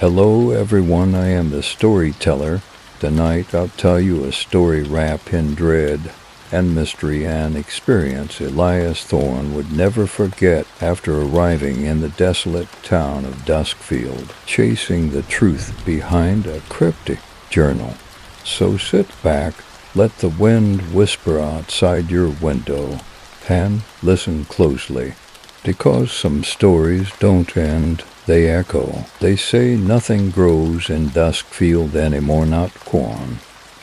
Hello everyone, I am the storyteller. Tonight I'll tell you a story wrapped in dread and mystery, an experience Elias Thorne would never forget after arriving in the desolate town of Duskfield, chasing the truth behind a cryptic journal. So sit back, let the wind whisper outside your window, and listen closely, because some stories don't end, they echo. They say nothing grows in Duskfield anymore, not corn,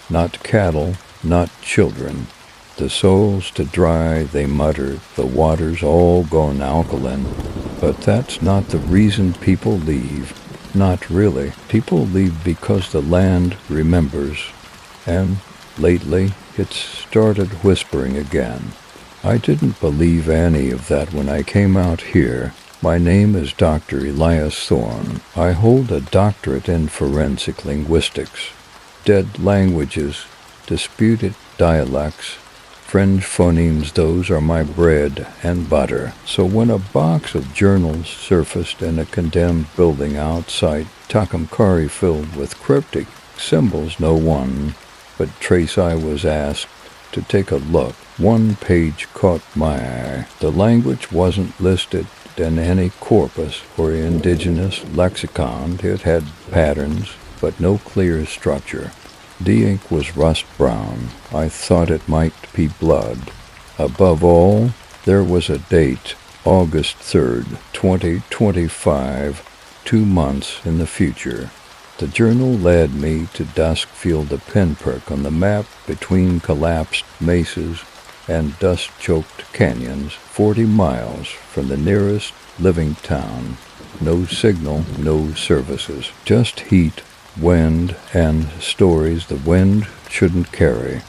not cattle, not children. The soil's too dry, they mutter, the water's all gone alkaline. But that's not the reason people leave. Not really. People leave because the land remembers. And lately, it's started whispering again. I didn't believe any of that when I came out here. My name is Dr. Elias Thorne. I hold a doctorate in forensic linguistics. Dead languages, disputed dialects, fringe phonemes, those are my bread and butter. So when a box of journals surfaced in a condemned building outside Tucumcari filled with cryptic symbols, no one but Trace I was asked to take a look. One page caught my eye. The language wasn't listed in any corpus or indigenous lexicon. It had patterns, but no clear structure. The ink was rust brown. I thought it might be blood. Above all, there was a date, August 3rd, 2025, 2 months in the future. The journal led me to Duskfield, a pinprick on the map between collapsed mesas and dust-choked canyons, 40 miles from the nearest living town. No signal, no services, just heat, wind, and stories the wind shouldn't carry.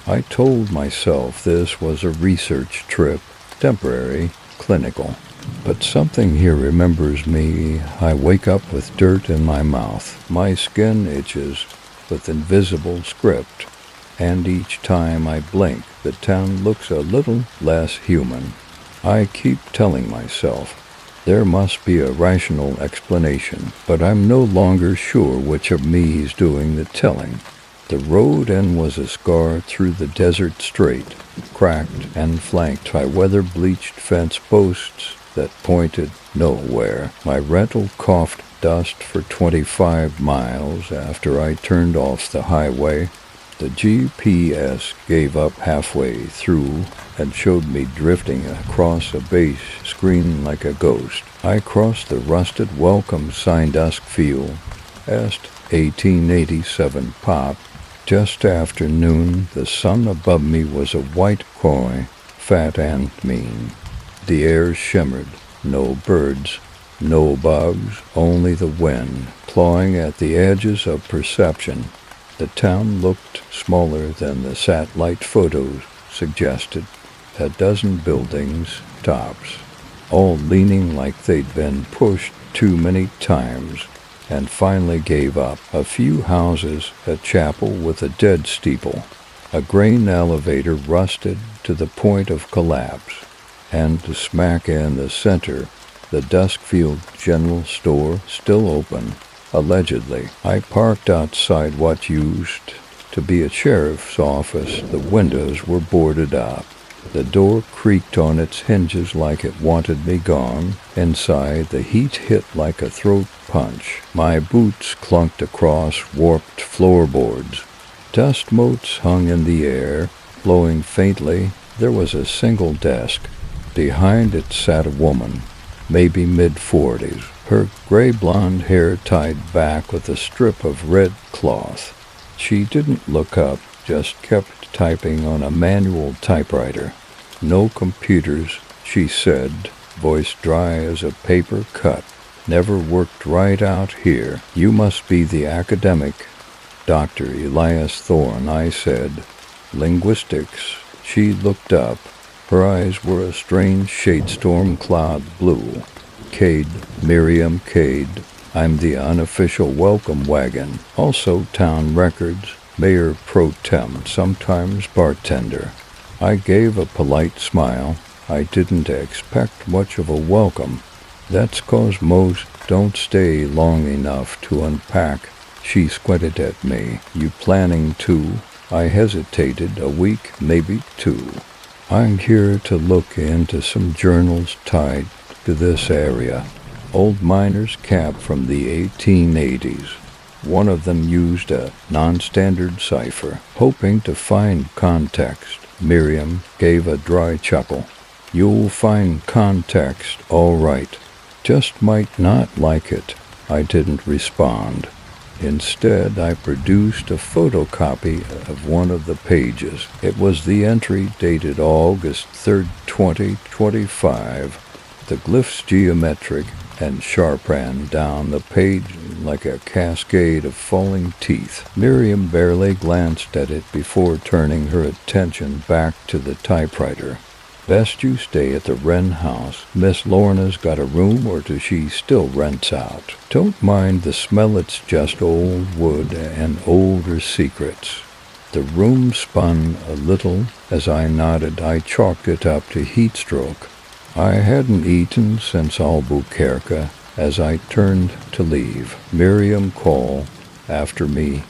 I told myself this was a research trip, temporary, clinical. But something here remembers me. I wake up with dirt in my mouth. My skin itches with invisible script. And each time I blink, the town looks a little less human. I keep telling myself there must be a rational explanation, but I'm no longer sure which of me is doing the telling. The road end was a scar through the desert straight, cracked and flanked by weather-bleached fence posts that pointed nowhere. My rental coughed dust for 25 miles after I turned off the highway. The GPS gave up halfway through and showed me drifting across a base screen like a ghost. I crossed the rusted welcome sign Duskfield, Est 1887 pop. Just after noon, the sun above me was a white koi, fat and mean. The air shimmered. No birds, no bugs, only the wind, clawing at the edges of perception. The town looked smaller than the satellite photos suggested. A dozen buildings, tops, all leaning like they'd been pushed too many times, and finally gave up. A few houses, a chapel with a dead steeple, a grain elevator rusted to the point of collapse, and smack in the center, the Duskfield General Store still open, allegedly. I parked outside what used to be a sheriff's office. The windows were boarded up. The door creaked on its hinges like it wanted me gone. Inside, the heat hit like a throat punch. My boots clunked across warped floorboards. Dust motes hung in the air, blowing faintly. There was a single desk. Behind it sat a woman, maybe mid-40s, her gray blonde hair tied back with a strip of red cloth. She didn't look up, just kept typing on a manual typewriter. No computers, she said, voice dry as a paper cut. Never worked right out here. You must be the academic. Dr. Elias Thorne, I said. Linguistics. She looked up. Her eyes were a strange shadestorm cloud blue. Cade, Miriam Cade. I'm the unofficial welcome wagon. Also town records. Mayor pro tem, sometimes bartender. I gave a polite smile. I didn't expect much of a welcome. That's 'cause most don't stay long enough to unpack. She squinted at me. You planning to? I hesitated. A week, maybe two. I'm here to look into some journals tied to this area. Old miner's cap from the 1880s. One of them used a non-standard cipher, hoping to find context. Miriam gave a dry chuckle. You'll find context, all right. Just might not like it. I didn't respond. Instead, I produced a photocopy of one of the pages. It was the entry dated August 3rd, 2025. The glyphs geometric and sharp ran down the page like a cascade of falling teeth. Miriam barely glanced at it before turning her attention back to the typewriter. Best you stay at the Wren house. Miss Lorna's got a room, or does she still rents out? Don't mind the smell, it's just old wood and older secrets. The room spun a little. As I nodded, I chalked it up to heat stroke. I hadn't eaten since Albuquerque. As I turned to leave, Miriam called after me,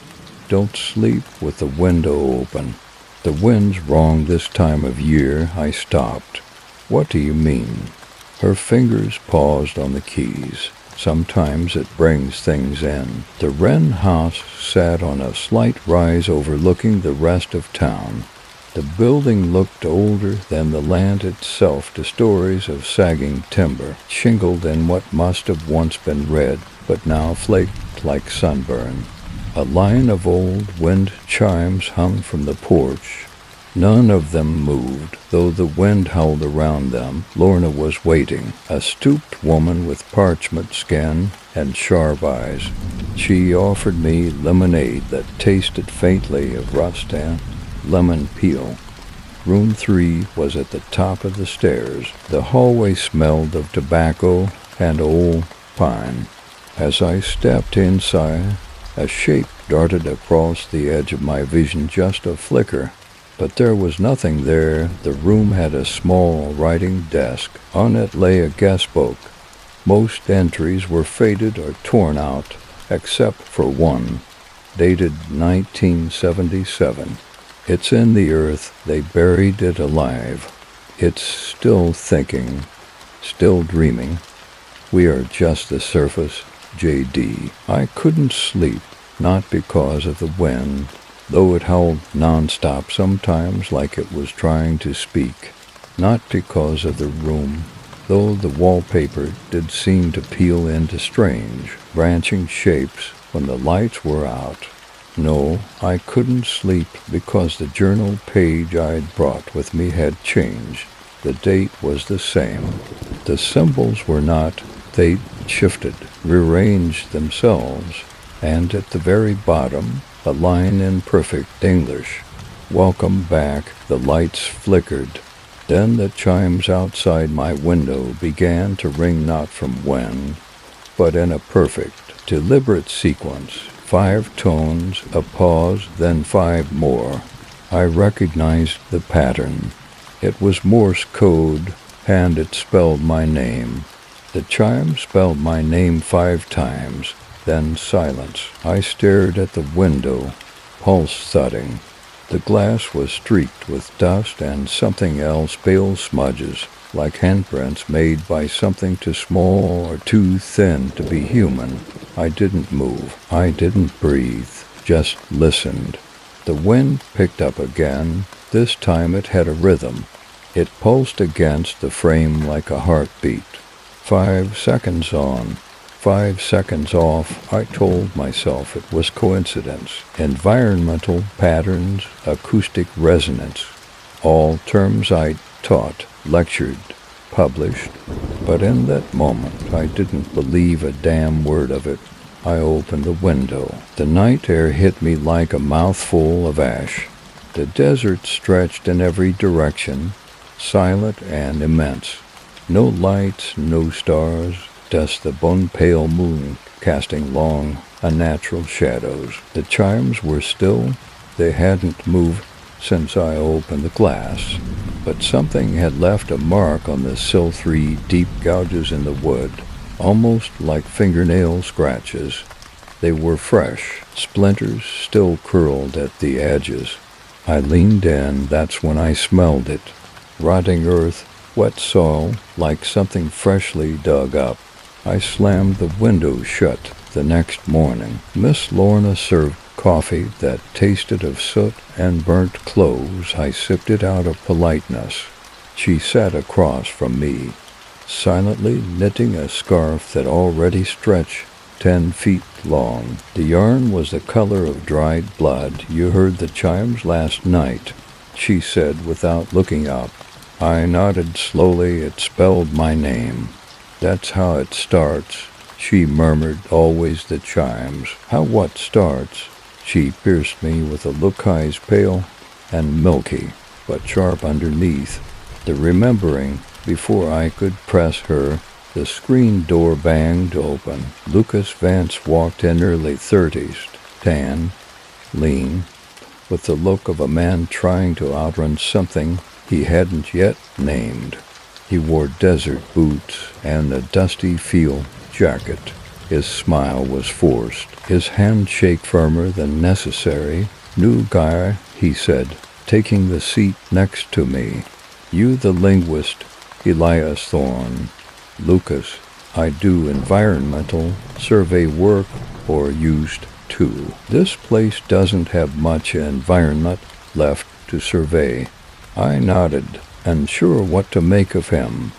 don't sleep with the window open. The wind's wrong this time of year. I stopped. What do you mean? Her fingers paused on the keys. Sometimes it brings things in. The Wren house sat on a slight rise overlooking the rest of town. The building looked older than the land itself, to stories of sagging timber, shingled in what must have once been red, but now flaked like sunburn. A line of old wind chimes hung from the porch. None of them moved, though the wind howled around them. Lorna was waiting, a stooped woman with parchment skin and sharp eyes. She offered me lemonade that tasted faintly of rust and lemon peel. Room 3 was at the top of the stairs. The hallway smelled of tobacco and old pine. As I stepped inside, a shape darted across the edge of my vision, just a flicker. But there was nothing there. The room had a small writing desk. On it lay a guest book. Most entries were faded or torn out, except for one, dated 1977. It's in the earth. They buried it alive. It's still thinking, still dreaming. We are just the surface. J.D. I couldn't sleep, not because of the wind, though it howled nonstop sometimes like it was trying to speak, not because of the room, though the wallpaper did seem to peel into strange, branching shapes when the lights were out. No, I couldn't sleep because the journal page I'd brought with me had changed. The date was the same. The symbols were not. They shifted, rearranged themselves, and at the very bottom, a line in perfect English. Welcome back. The lights flickered. Then the chimes outside my window began to ring, not from when, but in a perfect, deliberate sequence. 5 tones, a pause, then 5 more. I recognized the pattern. It was Morse code, and it spelled my name. The chime spelled my name 5 times, then silence. I stared at the window, pulse thudding. The glass was streaked with dust and something else, pale smudges, like handprints made by something too small or too thin to be human. I didn't move. I didn't breathe, just listened. The wind picked up again. This time it had a rhythm. It pulsed against the frame like a heartbeat. 5 seconds on, 5 seconds off. I told myself it was coincidence. Environmental patterns, acoustic resonance, all terms I'd taught, lectured, published. But in that moment, I didn't believe a damn word of it. I opened the window. The night air hit me like a mouthful of ash. The desert stretched in every direction, silent and immense. No lights, no stars, just the bone-pale moon casting long, unnatural shadows. The chimes were still. They hadn't moved since I opened the glass, but something had left a mark on the sill, 3 deep gouges in the wood, almost like fingernail scratches. They were fresh, splinters still curled at the edges. I leaned in. That's when I smelled it. Rotting earth, wet soil, like something freshly dug up. I slammed the window shut. The next morning, Miss Lorna served coffee that tasted of soot and burnt clothes. I sipped it out of politeness. She sat across from me, silently knitting a scarf that already stretched 10 feet long. The yarn was the color of dried blood. You heard the chimes last night, she said without looking up. I nodded slowly. It spelled my name. That's how it starts, she murmured. Always the chimes. How what starts? She pierced me with a look, eyes pale and milky, but sharp underneath. The remembering. Before I could press her, the screen door banged open. Lucas Vance walked in, early 30s, tan, lean, with the look of a man trying to outrun something he hadn't yet named. He wore desert boots and a dusty field jacket. His smile was forced, his handshake firmer than necessary. New guy, he said, taking the seat next to me. You the linguist, Elias Thorne. Lucas, I do environmental survey work, or used to. This place doesn't have much environment left to survey. I nodded, unsure what to make of him.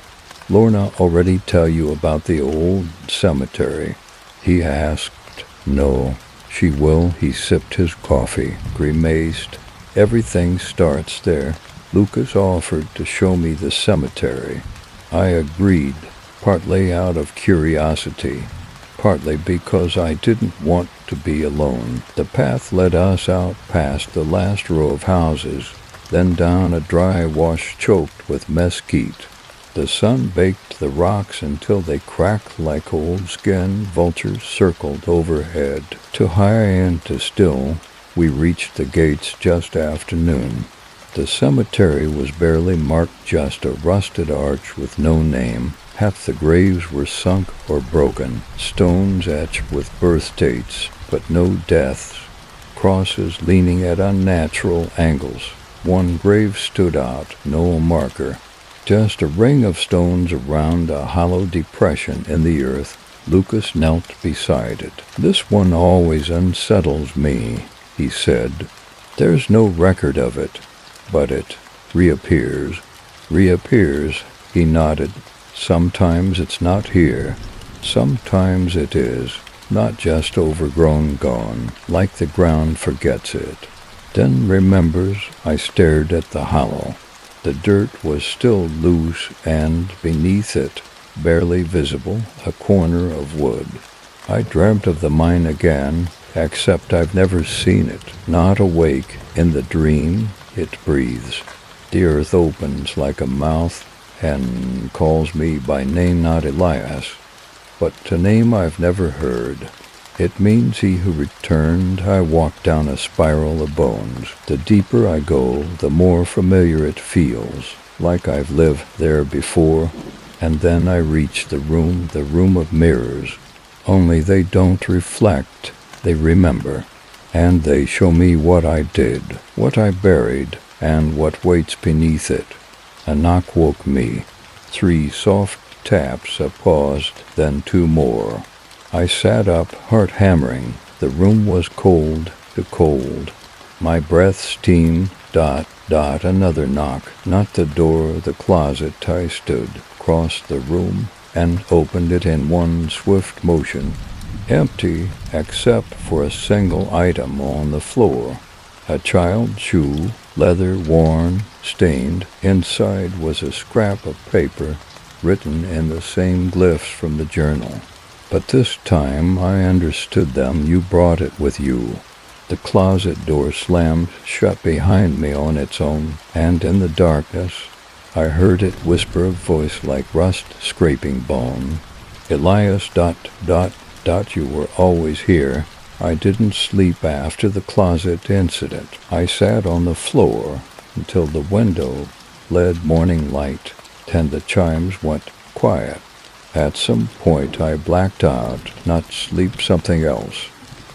Lorna already tell you about the old cemetery? He asked. No. She will. He sipped his coffee, grimaced. Everything starts there. Lucas offered to show me the cemetery. I agreed, partly out of curiosity, partly because I didn't want to be alone. The path led us out past the last row of houses, then down a dry wash choked with mesquite. The sun baked the rocks until they cracked like old skin. Vultures circled overhead. Too high and too still, we reached the gates just after noon. The cemetery was barely marked, just a rusted arch with no name. Half the graves were sunk or broken, stones etched with birth dates, but no deaths. Crosses leaning at unnatural angles. One grave stood out, no marker. Just a ring of stones around a hollow depression in the earth. Lucas knelt beside it. This one always unsettles me, he said. There's no record of it, but it reappears. Reappears, he nodded. Sometimes it's not here. Sometimes it is. Not just overgrown, gone, like the ground forgets it. Then remembers. I stared at the hollow. The dirt was still loose, and beneath it, barely visible, a corner of wood. I dreamt of the mine again, except I've never seen it. Not awake. In the dream, it breathes. The earth opens like a mouth and calls me by name, not Elias, but a name I've never heard. It means he who returned. I walk down a spiral of bones. The deeper I go, the more familiar it feels, like I've lived there before. And then I reach the room of mirrors. Only they don't reflect, they remember. And they show me what I did, what I buried, and what waits beneath it. A knock woke me. 3 soft taps, a paused, then 2 more. I sat up, heart hammering. The room was cold to cold. My breath steamed. Another knock. Not the door, the closet. I stood, crossed the room, and opened it in one swift motion. Empty, except for a single item on the floor. A child's shoe, leather worn, stained. Inside was a scrap of paper, written in the same glyphs from the journal. But this time I understood them. You brought it with you. The closet door slammed shut behind me on its own, and in the darkness I heard it whisper, a voice like rust scraping bone. Elias, you were always here. I didn't sleep after the closet incident. I sat on the floor until the window led morning light, and the chimes went quiet. At some point I blacked out, not sleep, something else,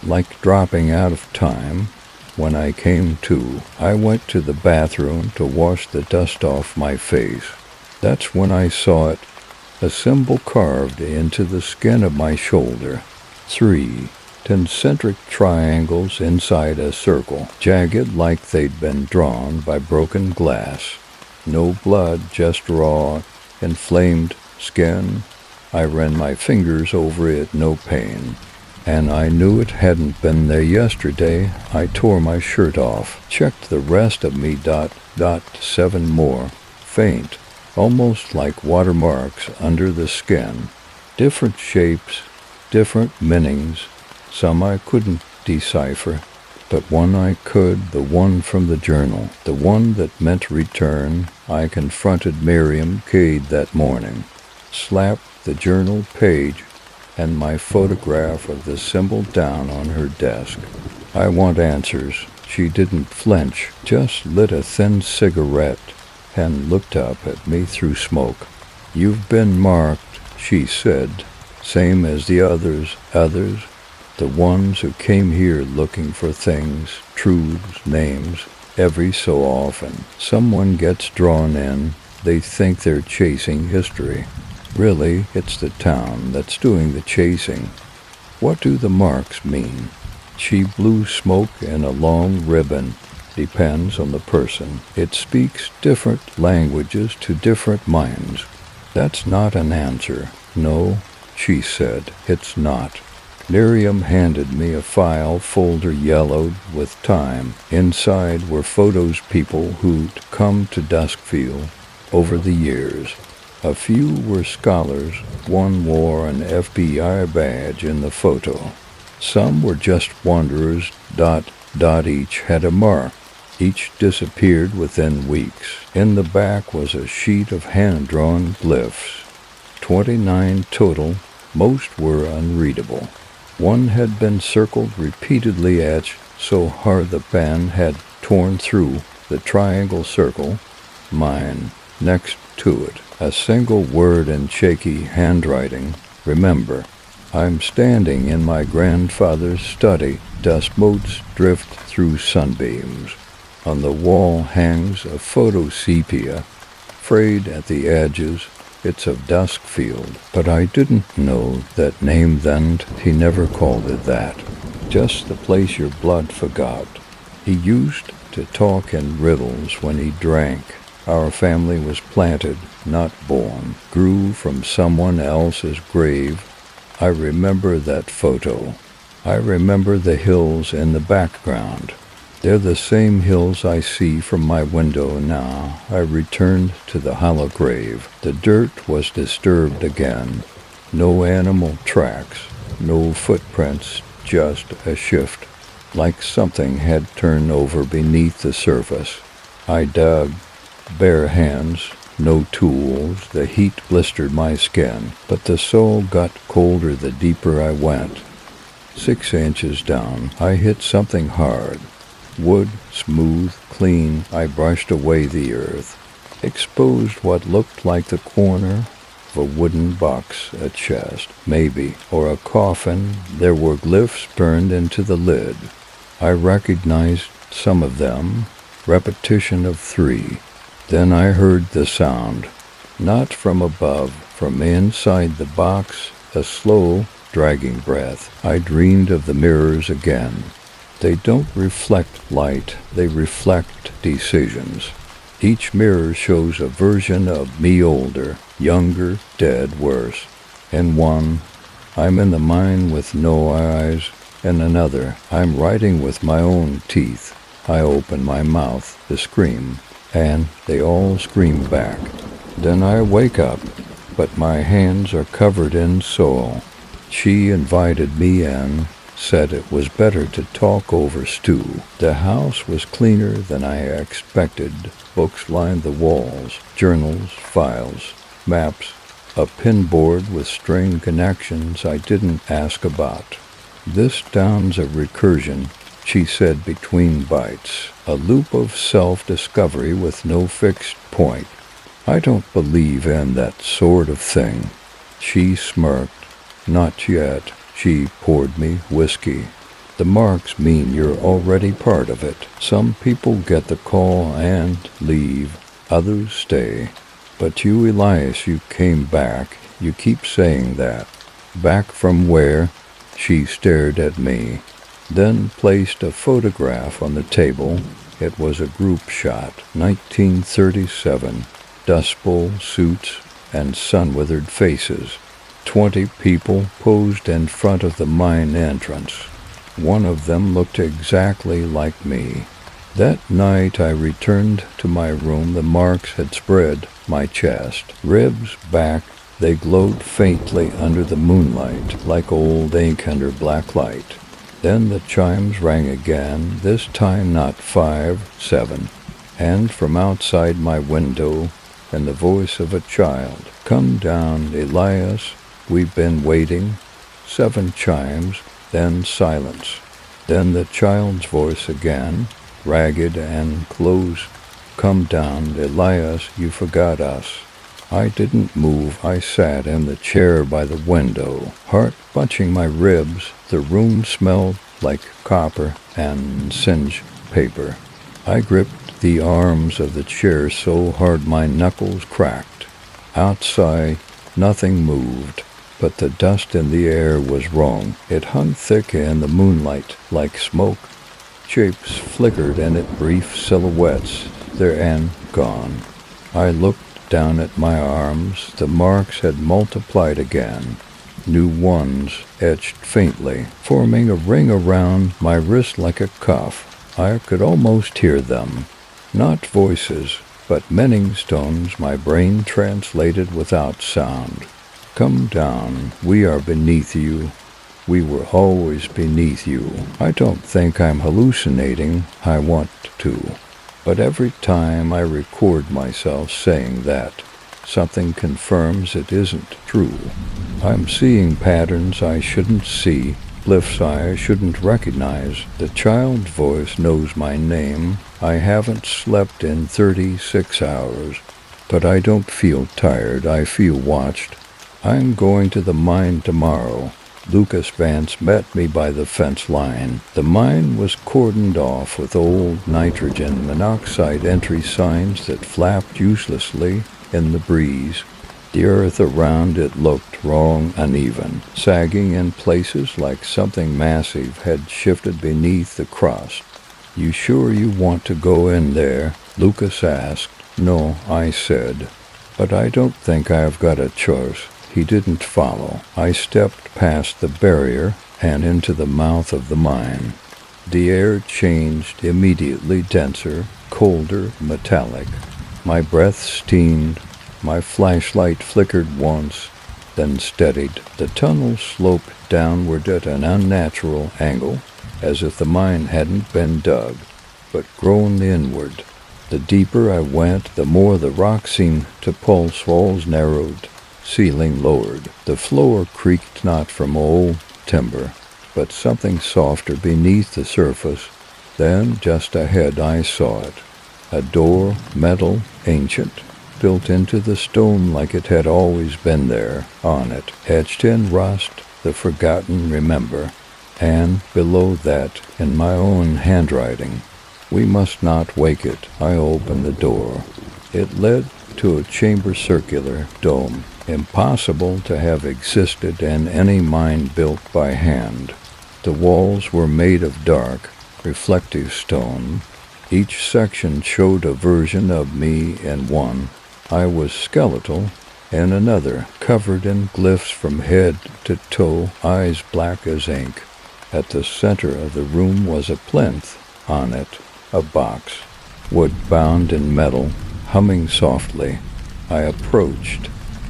like dropping out of time. When I came to, I went to the bathroom to wash the dust off my face. That's when I saw it, a symbol carved into the skin of my shoulder. 3 concentric triangles inside a circle, jagged like they'd been drawn by broken glass. No blood, just raw, inflamed skin. I ran my fingers over it, no pain. And I knew it hadn't been there yesterday. I tore my shirt off, checked the rest of me, 7 more, faint, almost like watermarks under the skin. Different shapes, different meanings. Some I couldn't decipher, but one I could, the one from the journal, the one that meant return. I confronted Miriam Cade that morning, slapped the journal page and my photograph of the symbol down on her desk. I want answers. She didn't flinch, just lit a thin cigarette and looked up at me through smoke. You've been marked, she said, same as the others, the ones who came here looking for things, truths, names. Every so often, someone gets drawn in. They think they're chasing history. Really, it's the town that's doing the chasing. What do the marks mean? She blew smoke in a long ribbon. Depends on the person. It speaks different languages to different minds. That's not an answer. No, she said, it's not. Miriam handed me a file folder yellowed with time. Inside were photos people who'd come to Duskfield over the years. A few were scholars. One wore an FBI badge in the photo. Some were just wanderers. Each had a mark. Each disappeared within weeks. In the back was a sheet of hand-drawn glyphs. 29 total. Most were unreadable. One had been circled, repeatedly etched so hard the pen had torn through the triangle circle. Mine. Next to it, a single word in shaky handwriting. Remember, I'm standing in my grandfather's study. Dust motes drift through sunbeams. On the wall hangs a photo sepia, frayed at the edges. It's of Duskfield, but I didn't know that name then. He never called it that. Just the place your blood forgot. He used to talk in riddles when he drank. Our family was planted, not born, grew from someone else's grave. I remember that photo. I remember the hills in the background. They're the same hills I see from my window now. I returned to the hollow grave. The dirt was disturbed again. No animal tracks, no footprints, just a shift, like something had turned over beneath the surface. I dug. Bare hands, no tools. The heat blistered my skin, but the soul got colder the deeper I went. 6 inches down, I hit something hard. Wood, smooth, clean. I brushed away the earth, exposed what looked like the corner of a wooden box, a chest, maybe, or a coffin. There were glyphs burned into the lid. I recognized some of them. Repetition of 3. Then I heard the sound, not from above, from inside the box, a slow, dragging breath. I dreamed of the mirrors again. They don't reflect light, they reflect decisions. Each mirror shows a version of me older, younger, dead, worse. In one, I'm in the mine with no eyes. In another, I'm writing with my own teeth. I open my mouth to scream, and they all scream back. Then I wake up, but my hands are covered in soil. She invited me in, said it was better to talk over stew. The house was cleaner than I expected. Books lined the walls, journals, files, maps, a pinboard with string connections I didn't ask about. "This sounds a recursion," she said between bites, "a loop of self-discovery with no fixed point. I don't believe in that sort of thing." She smirked. "Not yet." She poured me whiskey. "The marks mean you're already part of it. Some people get the call and leave. Others stay. But you, Elias, you came back. You keep saying that. Back from where?" She stared at me, then placed a photograph on the table. It was a group shot, 1937. Dust Bowl suits and sun-withered faces. 20 people posed in front of the mine entrance. One of them looked exactly like me. That night I returned to my room. The marks had spread my chest, ribs, back. They glowed faintly under the moonlight, like old ink under black light. Then the chimes rang again, this time not 5, 7. And from outside my window, and the voice of a child, "Come down, Elias. We've been waiting." 7 chimes, then silence. Then the child's voice again, ragged and close. "Come down, Elias, you forgot us." I didn't move. I sat in the chair by the window, heart bunching my ribs. The room smelled like copper and singed paper. I gripped the arms of the chair so hard my knuckles cracked. Outside, nothing moved, but the dust in the air was wrong. It hung thick in the moonlight like smoke. Shapes flickered in it, brief silhouettes, there and gone. I looked down at my arms. The marks had multiplied again. New ones etched faintly, forming a ring around my wrist like a cuff. I could almost hear them. Not voices, but mending stones my brain translated without sound. "Come down. We are beneath you. We were always beneath you." I don't think I'm hallucinating. I want to. But every time I record myself saying that, something confirms it isn't true. I'm seeing patterns I shouldn't see, lifts I shouldn't recognize. The child's voice knows my name. I haven't slept in 36 hours, but I don't feel tired. I feel watched. I'm going to the mine tomorrow. Lucas Vance met me by the fence line. The mine was cordoned off with old nitrogen monoxide entry signs that flapped uselessly in the breeze. The earth around it looked wrong, uneven, sagging in places like something massive had shifted beneath the crust. "You sure you want to go in there?" Lucas asked. "No," I said, "but I don't think I've got a choice." He didn't follow. I stepped past the barrier and into the mouth of the mine. The air changed immediately, denser, colder, metallic. My breath steamed. My flashlight flickered once, then steadied. The tunnel sloped downward at an unnatural angle, as if the mine hadn't been dug, but grown inward. The deeper I went, the more the rock seemed to pulse. Walls narrowed, ceiling lowered. The floor creaked not from old timber, but something softer beneath the surface. Then, just ahead, I saw it. A door, metal, ancient, built into the stone like it had always been there. On it, etched in rust, the forgotten remember. And below that, in my own handwriting, "We must not wake it." I opened the door. It led to a chamber circular dome, impossible to have existed in any mine built by hand. The walls were made of dark, reflective stone. Each section showed a version of me in one. I was skeletal. In another, covered in glyphs from head to toe, eyes black as ink. At the center of the room was a plinth. On it, a box, wood bound in metal, humming softly. I approached.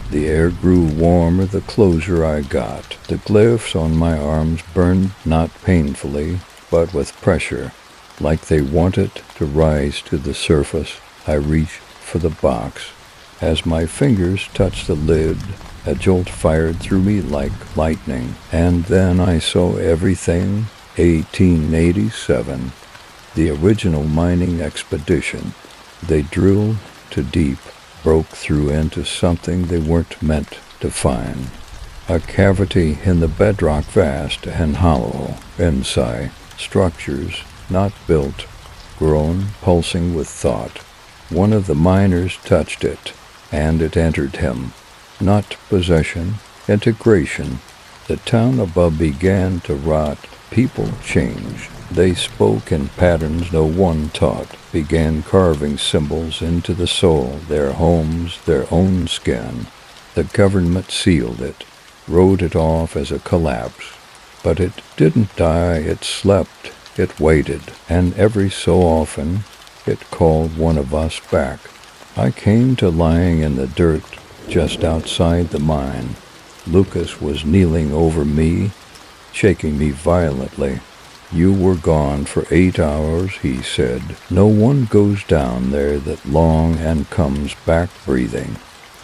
The air grew warmer the closer I got. The glyphs on my arms burned not painfully, but with pressure, like they wanted to rise to the surface. I reached for the box. As my fingers touched the lid, A jolt fired through me like lightning, and then I saw everything. 1887. The original mining expedition. They drilled too deep, broke through into something they weren't meant to find. A cavity in the bedrock, vast and hollow inside. Structures not built, grown, pulsing with thought. One of the miners touched it, and it entered him. Not possession, integration. The town above began to rot. People changed. They spoke in patterns no one taught, began carving symbols into the soul, their homes, their own skin. The government sealed it, wrote it off as a collapse. But it didn't die, it slept, it waited, and every so often it called one of us back. I came to lying in the dirt just outside the mine. Lucas was kneeling over me, shaking me violently. You were gone for 8 hours, he said. No one goes down there that long and comes back breathing.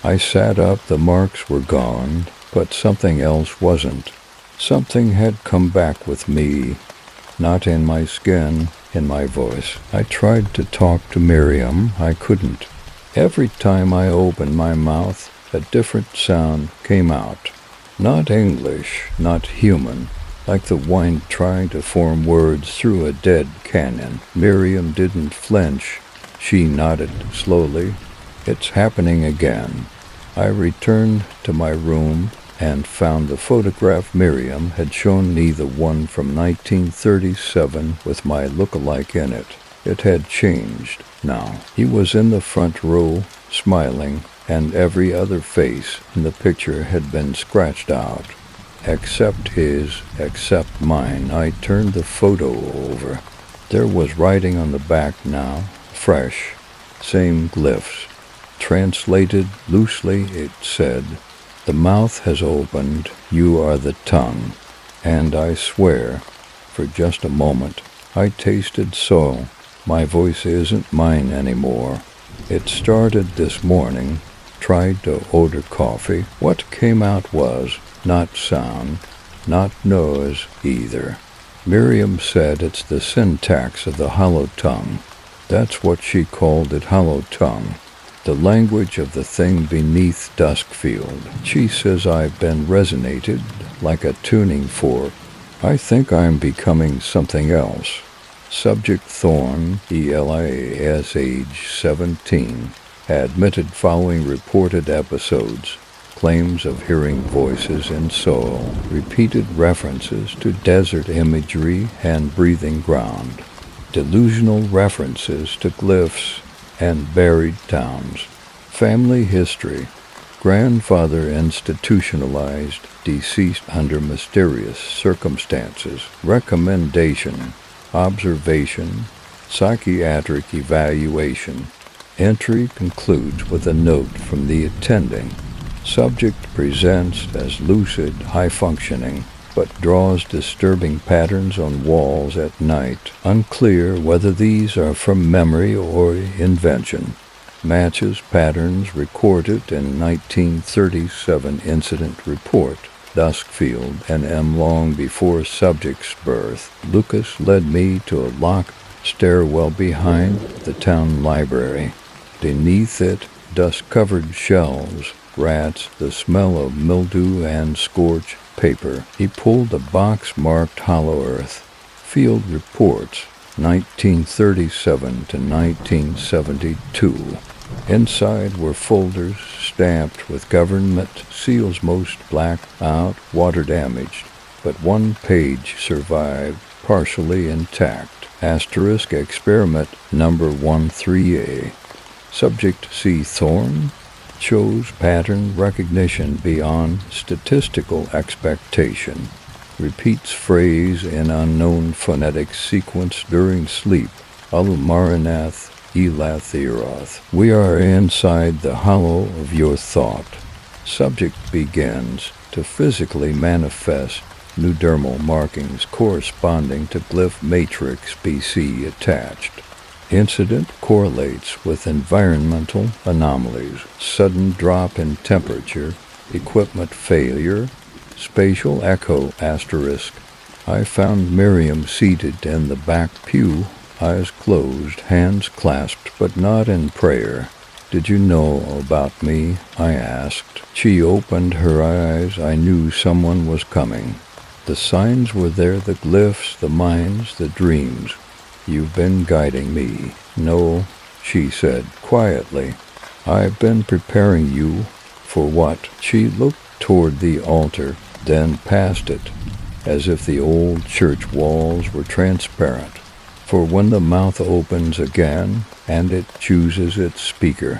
I sat up, the marks were gone, but something else wasn't. Something had come back with me, not in my skin, in my voice. I tried to talk to Miriam, I couldn't. Every time I opened my mouth, a different sound came out. Not English, not human, like the wind trying to form words through a dead canyon. Miriam didn't flinch. She nodded slowly. It's happening again. I returned to my room and found the photograph Miriam had shown me, the one from 1937 with my look-alike in it. It had changed now. He was in the front row, smiling, and every other face in the picture had been scratched out. Except his, except mine. I turned the photo over. There was writing on the back now, fresh, same glyphs. Translated loosely, it said, "The mouth has opened, you are the tongue." And I swear, for just a moment, I tasted soul. My voice isn't mine anymore. It started this morning, tried to order coffee. What came out was not sound, not noise either. Miriam said it's the syntax of the hollow tongue. That's what she called it, hollow tongue. The language of the thing beneath Duskfield. She says I've been resonated like a tuning fork. I think I'm becoming something else. Subject Thorne, Elias, age 17, admitted following reported episodes. Claims of hearing voices in soul, repeated references to desert imagery and breathing ground, delusional references to glyphs and buried towns. Family history. Grandfather institutionalized, deceased under mysterious circumstances. Recommendation. Observation. Psychiatric evaluation. Entry concludes with a note from the attending. Subject presents as lucid, high-functioning, but draws disturbing patterns on walls at night. Unclear whether these are from memory or invention. Matches patterns recorded in 1937 incident report. Duskfield, and long before subject's birth. Lucas led me to a locked stairwell behind the town library. Beneath it, dust-covered shelves, rats, the smell of mildew and scorched paper. He pulled a box marked Hollow Earth. Field reports, 1937 to 1972. Inside were folders stamped with government seals, most blacked out, water damaged, but one page survived, partially intact. Asterisk experiment number 13A. Subject C. Thorne shows pattern recognition beyond statistical expectation. Repeats phrase in unknown phonetic sequence during sleep. Al-Maranath Elatheroth. We are inside the hollow of your thought. Subject begins to physically manifest new dermal markings corresponding to glyph matrix BC attached. Incident correlates with environmental anomalies. Sudden drop in temperature, equipment failure, spatial echo asterisk. I found Miriam seated in the back pew, eyes closed, hands clasped, but not in prayer. Did you know about me? I asked. She opened her eyes. I knew someone was coming. The signs were there, the glyphs, the minds, the dreams. You've been guiding me. No, she said quietly. I've been preparing you. For what? She looked toward the altar, then past it, as if the old church walls were transparent. For when the mouth opens again, and it chooses its speaker.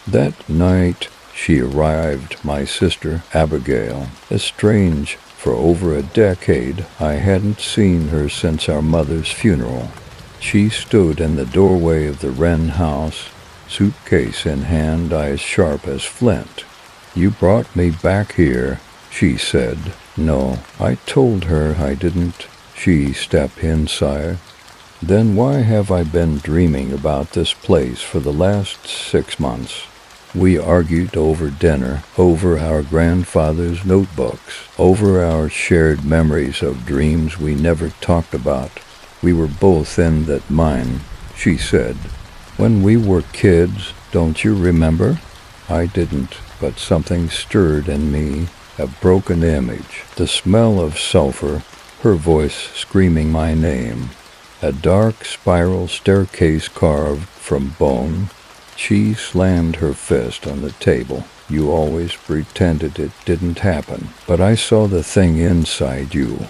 That night she arrived, my sister Abigail. Estranged for over a decade, I hadn't seen her since our mother's funeral. She stood in the doorway of the Wren house, suitcase in hand, eyes sharp as flint. You brought me back here, she said. No, I told her I didn't. She stepped inside. Then why have I been dreaming about this place for the last 6 months? We argued over dinner, over our grandfather's notebooks, over our shared memories of dreams we never talked about. We were both in that mine, she said. When we were kids, don't you remember? I didn't, but something stirred in me, a broken image, the smell of sulfur, her voice screaming my name. A dark spiral staircase carved from bone. She slammed her fist on the table. You always pretended it didn't happen, but I saw the thing inside you.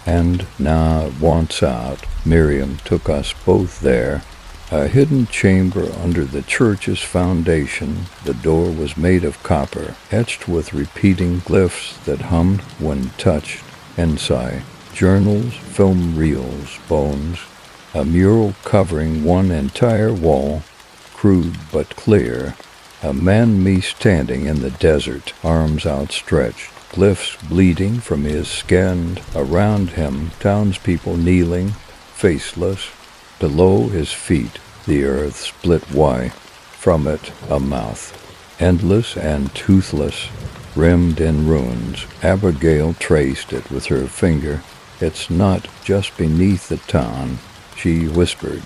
And now it wants out. Miriam took us both there. A hidden chamber under the church's foundation. The door was made of copper, etched with repeating glyphs that hummed when touched. Inside, journals, film reels, bones. A mural covering one entire wall, crude but clear. A man-me standing in the desert, arms outstretched, glyphs bleeding from his skin. Around him, townspeople kneeling, faceless. Below his feet, the earth split wide. From it, a mouth, endless and toothless, rimmed in runes. Abigail traced it with her finger. It's not just beneath the town, she whispered.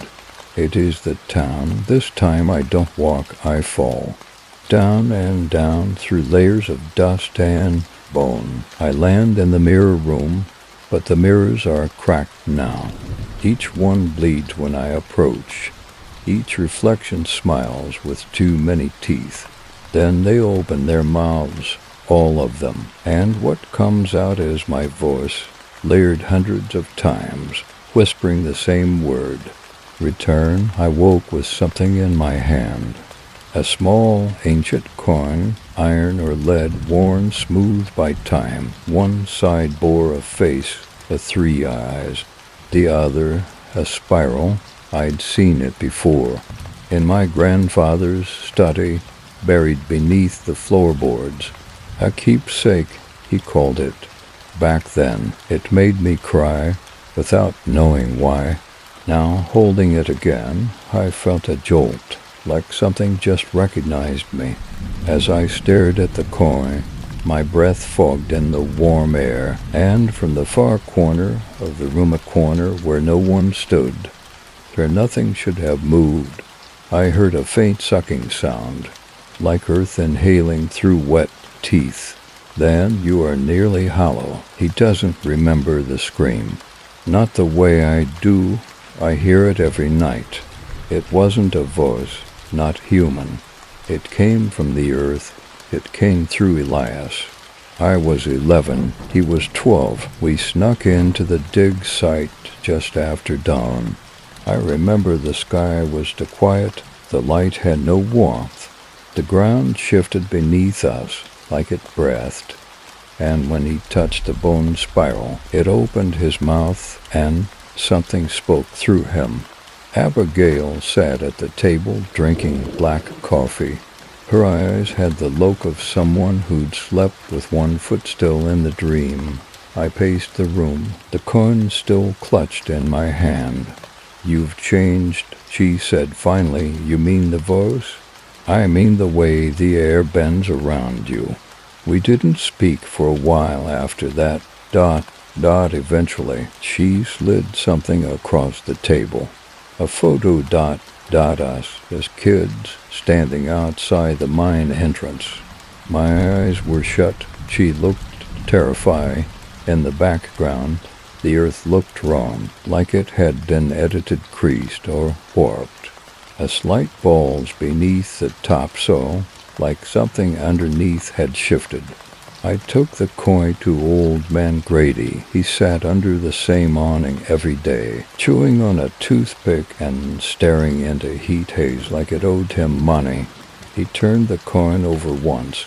It is the town. This time I don't walk, I fall. Down and down through layers of dust and bone. I land in the mirror room, but the mirrors are cracked now. Each one bleeds when I approach. Each reflection smiles with too many teeth. Then they open their mouths, all of them, and what comes out is my voice, layered hundreds of times, whispering the same word. Return. I woke with something in my hand. A small, ancient coin, iron or lead, worn smooth by time. One side bore a face, the 3 eyes. The other, a spiral. I'd seen it before. In my grandfather's study, buried beneath the floorboards. A keepsake, he called it. Back then, it made me cry, without knowing why. Now, holding it again, I felt a jolt, like something just recognized me. As I stared at the coin, my breath fogged in the warm air, and from the far corner of the room, a corner where no one stood, where nothing should have moved, I heard a faint sucking sound, like earth inhaling through wet teeth. Then you are nearly hollow. He doesn't remember the scream. Not the way I do. I hear it every night. It wasn't a voice, not human. It came from the earth. It came through Elias. I was 11. He was 12. We snuck into the dig site just after dawn. I remember the sky was too quiet. The light had no warmth. The ground shifted beneath us like it breathed. And when he touched the bone spiral, it opened his mouth and something spoke through him. Abigail sat at the table drinking black coffee. Her eyes had the look of someone who'd slept with one foot still in the dream. I paced the room, the coin still clutched in my hand. You've changed, she said finally. You mean the voice? I mean the way the air bends around you. We didn't speak for a while after that. Eventually, she slid something across the table. A photo. Us as kids standing outside the mine entrance. My eyes were shut. She looked terrified. In the background, the earth looked wrong, like it had been edited, creased, or warped. A slight bulge beneath the top, so like something underneath had shifted. I took the coin to old man Grady. He sat under the same awning every day, chewing on a toothpick and staring into heat haze like it owed him money. He turned the coin over once,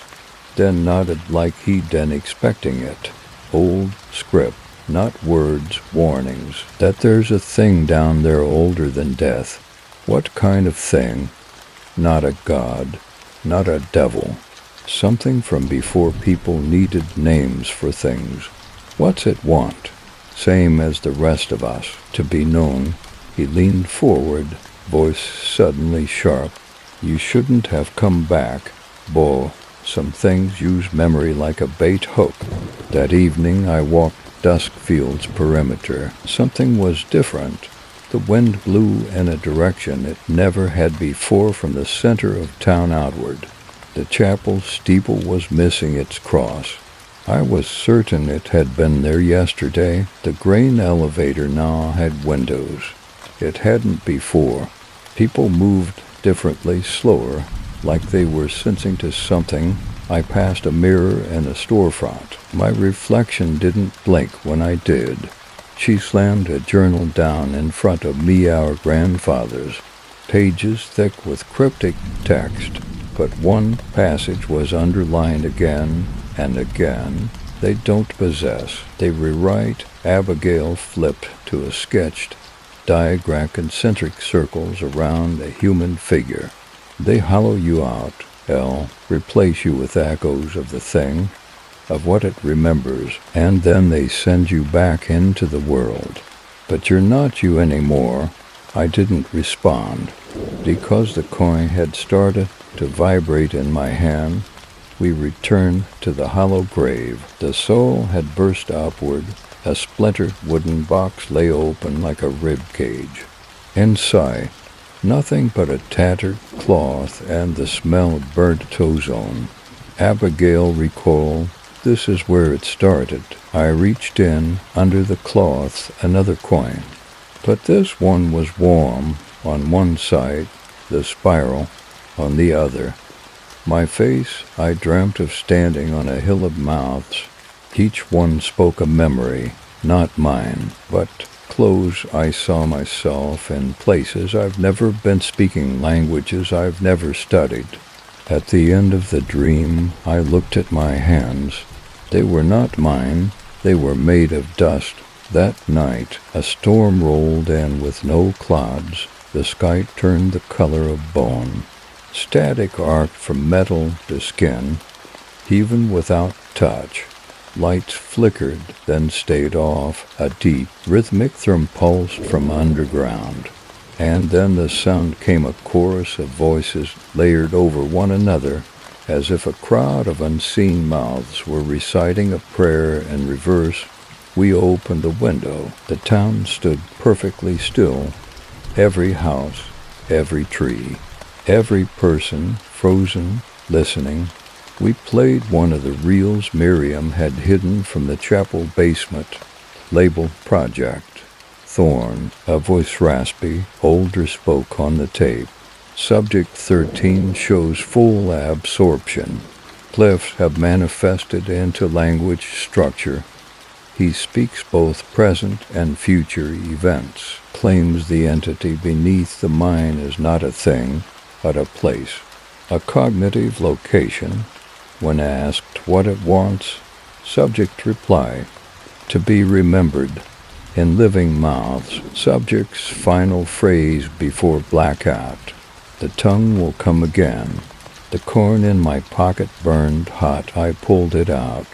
then nodded like he'd been expecting it. Old script, not words, warnings, that there's a thing down there older than death. What kind of thing? Not a god, not a devil. Something from before people needed names for things. What's it want? Same as the rest of us, to be known. He leaned forward, voice suddenly sharp. You shouldn't have come back, Bo. Some things use memory like a bait hook. That evening I walked Duskfield's perimeter. Something was different. The wind blew in a direction it never had before from the center of town outward. The chapel steeple was missing its cross. I was certain it had been there yesterday. The grain elevator now had windows. It hadn't before. People moved differently, slower, like they were sensing to something. I passed a mirror in a storefront. My reflection didn't blink when I did. She slammed a journal down in front of me, our grandfathers, pages thick with cryptic text. But one passage was underlined again and again. They don't possess. They rewrite. Abigail flipped to a sketched diagram, concentric circles around a human figure. They hollow you out, replace you with echoes of the thing, of what it remembers, and then they send you back into the world. But you're not you anymore. I didn't respond. Because the coin had started to vibrate in my hand, we returned to the hollow grave. The soul had burst upward. A splintered wooden box lay open like a rib cage. Inside, nothing but a tattered cloth and the smell of burnt ozone. Abigail recoiled. This is where it started. I reached in under the cloth, another coin. But this one was warm on one side, the spiral on the other. My face, I dreamt of standing on a hill of mouths. Each one spoke a memory, not mine, but close I saw myself in places I've never been, speaking languages I've never studied. At the end of the dream, I looked at my hands. They were not mine. They were made of dust. That night, a storm rolled in with no clouds. The sky turned the color of bone. Static arced from metal to skin, even without touch. Lights flickered, then stayed off. A deep, rhythmic thrum pulsed from underground. And then the sound came, a chorus of voices layered over one another, as if a crowd of unseen mouths were reciting a prayer in reverse. We opened the window. The town stood perfectly still. Every house, every tree, every person frozen, listening. We played one of the reels Miriam had hidden from the chapel basement, labeled Project. Thorn, a voice raspy, older, spoke on the tape. Subject 13 shows full absorption. Glyphs have manifested into language structure. He speaks both present and future events, claims the entity beneath the mind is not a thing, but a place, a cognitive location. When asked what it wants, subject reply, to be remembered. In living mouths, subject's final phrase before blackout. The tongue will come again. The corn in my pocket burned hot. I pulled it out.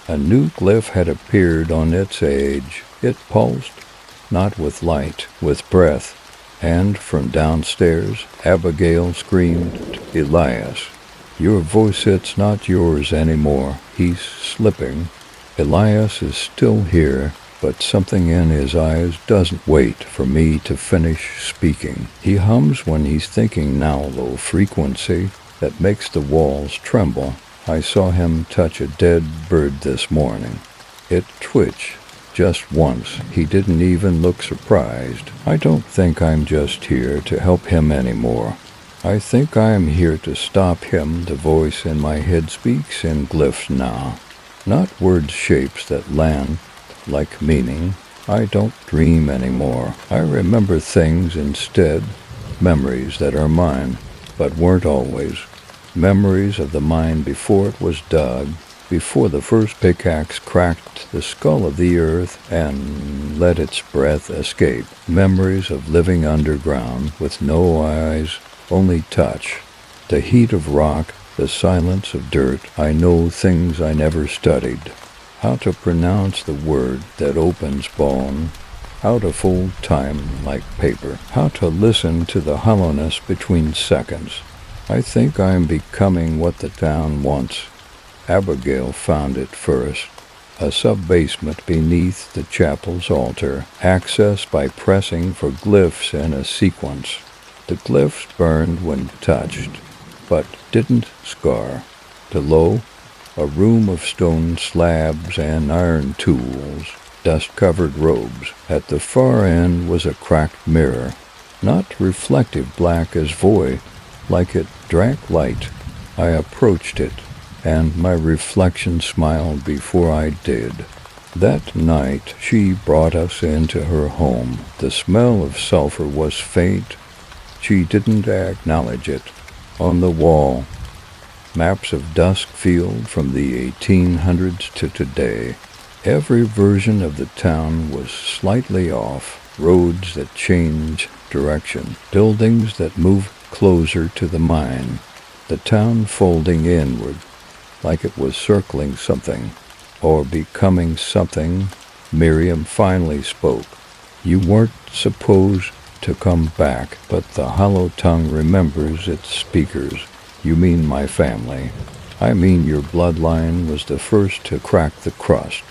A new glyph had appeared on its edge. It pulsed, not with light, with breath. And from downstairs, Abigail screamed, Elias. Your voice, it's not yours anymore. He's slipping. Elias is still here, but something in his eyes doesn't wait for me to finish speaking. He hums when he's thinking now, low frequency that makes the walls tremble. I saw him touch a dead bird this morning. It twitched just once. He didn't even look surprised. I don't think I'm just here to help him anymore. I think I am here to stop him. The voice in my head speaks in glyphs now, not word shapes that land like meaning. I don't dream anymore. I remember things instead, memories that are mine, but weren't always. Memories of the mine before it was dug, before the first pickaxe cracked the skull of the earth and let its breath escape. Memories of living underground with no eyes, only touch, the heat of rock, the silence of dirt. I know things I never studied. How to pronounce the word that opens bone, how to fold time like paper, how to listen to the hollowness between seconds. I think I am becoming what the town wants. Abigail found it first. A sub-basement beneath the chapel's altar, accessed by pressing for glyphs in a sequence. The glyphs burned when touched, but didn't scar. Below, a room of stone slabs and iron tools, dust-covered robes. At the far end was a cracked mirror, not reflective black as void, like it drank light. I approached it, and my reflection smiled before I did. That night she brought us into her home. The smell of sulfur was faint. She didn't acknowledge it. On the wall, maps of Duskfield from the 1800s to today. Every version of the town was slightly off. Roads that changed direction. Buildings that moved closer to the mine. The town folding inward, like it was circling something, or becoming something. Miriam finally spoke. You weren't supposed to come back, but the hollow tongue remembers its speakers. You mean my family. I mean your bloodline was the first to crack the crust.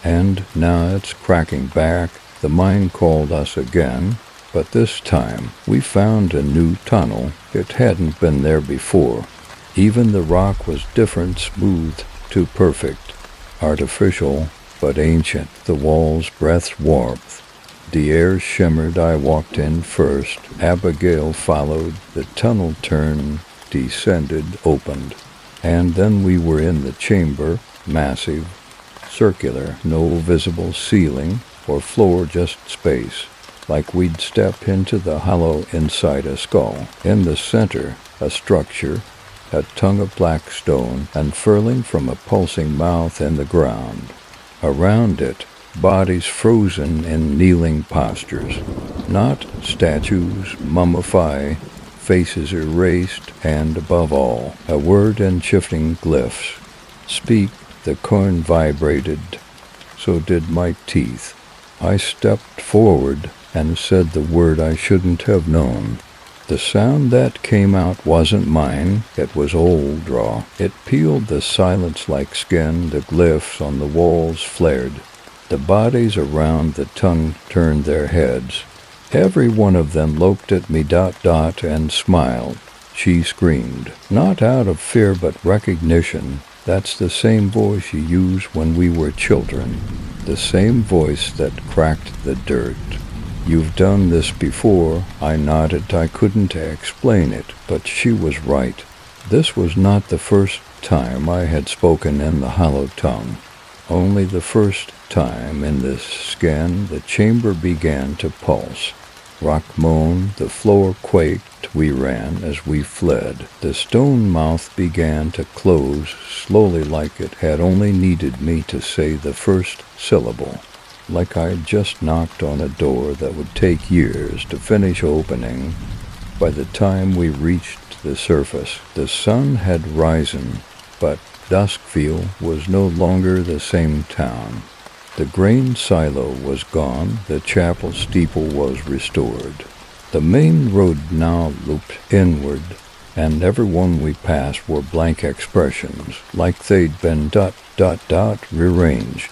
And now it's cracking back. The mine called us again, but this time we found a new tunnel. It hadn't been there before. Even the rock was different, smooth to perfect, artificial but ancient. The walls breathed warmth. The air shimmered. I walked in first. Abigail followed. The tunnel turned, descended, opened. And then we were in the chamber, massive, circular, no visible ceiling or floor, just space, like we'd step into the hollow inside a skull. In the center, a structure, a tongue of black stone, unfurling from a pulsing mouth in the ground. Around it, bodies frozen in kneeling postures, not statues, mummified, faces erased, and above all, a word in shifting glyphs. Speak, the coin vibrated, so did my teeth. I stepped forward and said the word I shouldn't have known. The sound that came out wasn't mine, it was old draw. It peeled the silence like skin. The glyphs on the walls flared. The bodies around the tongue turned their heads. Every one of them looked at me, and smiled. She screamed, not out of fear but recognition. That's the same voice you used when we were children, the same voice that cracked the dirt. You've done this before. I nodded. I couldn't explain it, but she was right. This was not the first time I had spoken in the hollow tongue. Only the first time. In this scan, the chamber began to pulse. Rock moaned, the floor quaked. We ran as we fled. The stone mouth began to close slowly, like it had only needed me to say the first syllable. Like I'd just knocked on a door that would take years to finish opening. By the time we reached the surface, the sun had risen, but Duskfield was no longer the same town. The grain silo was gone. The chapel steeple was restored. The main road now looped inward, and everyone we passed wore blank expressions, like they'd been ... rearranged.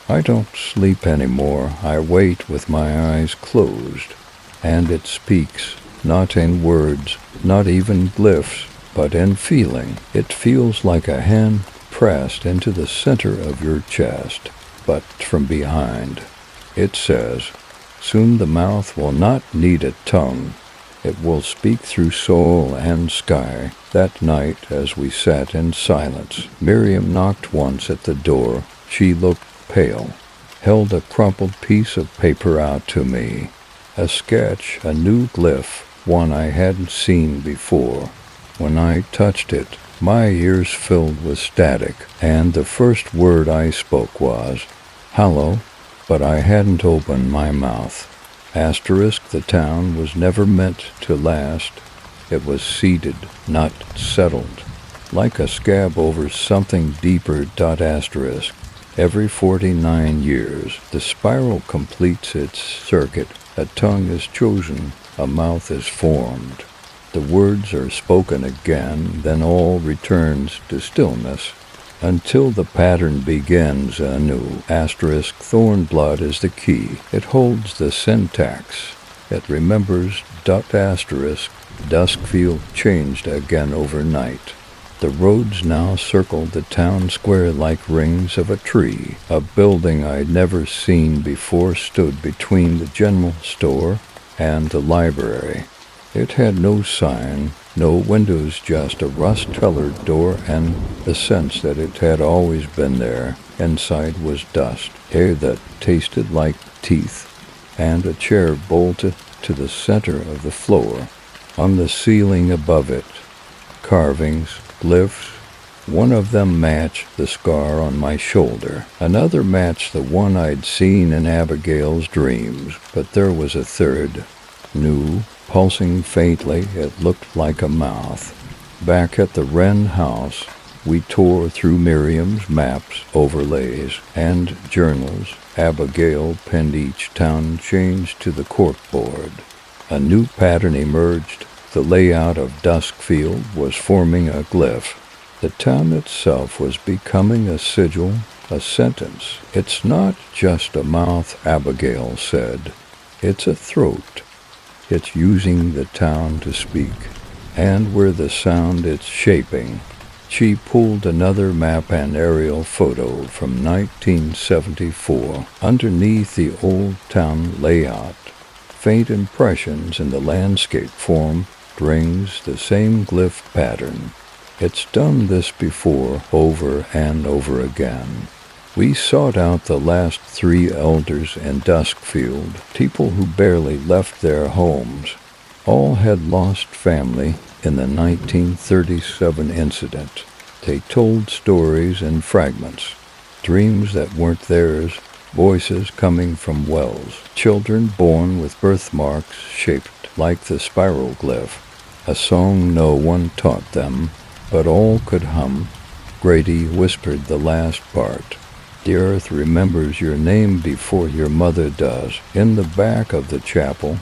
I don't sleep anymore. I wait with my eyes closed, and it speaks, not in words, not even glyphs, but in feeling. It feels like a hand pressed into the center of your chest, but from behind. It says, soon the mouth will not need a tongue. It will speak through soul and sky. That night, as we sat in silence, Miriam knocked once at the door. She looked pale, held a crumpled piece of paper out to me. A sketch, a new glyph, one I hadn't seen before. When I touched it, my ears filled with static, and the first word I spoke was, "Hello," but I hadn't opened my mouth. Asterisk, the town was never meant to last. It was seeded, not settled, like a scab over something deeper. Asterisk. Every 49 years, the spiral completes its circuit. A tongue is chosen, a mouth is formed. The words are spoken again, then all returns to stillness, until the pattern begins anew. Asterisk, thorn blood is the key. It holds the syntax. It remembers. Asterisk, Duskfield changed again overnight. The roads now circled the town square like rings of a tree. A building I'd never seen before stood between the general store and the library. It had no sign, no windows, just a rust-colored door and the sense that it had always been there. Inside was dust, air that tasted like teeth, and a chair bolted to the center of the floor. On the ceiling above it, carvings, glyphs. One of them matched the scar on my shoulder. Another matched the one I'd seen in Abigail's dreams, but there was a third. New, pulsing faintly, it looked like a mouth. Back at the Wren house, we tore through Miriam's maps, overlays, and journals. Abigail pinned each town change to the corkboard. A new pattern emerged. The layout of Duskfield was forming a glyph. The town itself was becoming a sigil, a sentence. It's not just a mouth, Abigail said. It's a throat. It's using the town to speak. And where the sound it's shaping. She pulled another map and aerial photo from 1974 underneath the old town layout. Faint impressions in the landscape form rings the same glyph pattern. It's done this before, over and over again. We sought out the last 3 elders in Duskfield, people who barely left their homes. All had lost family in the 1937 incident. They told stories in fragments, dreams that weren't theirs, voices coming from wells, children born with birthmarks shaped like the spiral glyph, a song no one taught them, but all could hum. Grady whispered the last part. The earth remembers your name before your mother does. In the back of the chapel,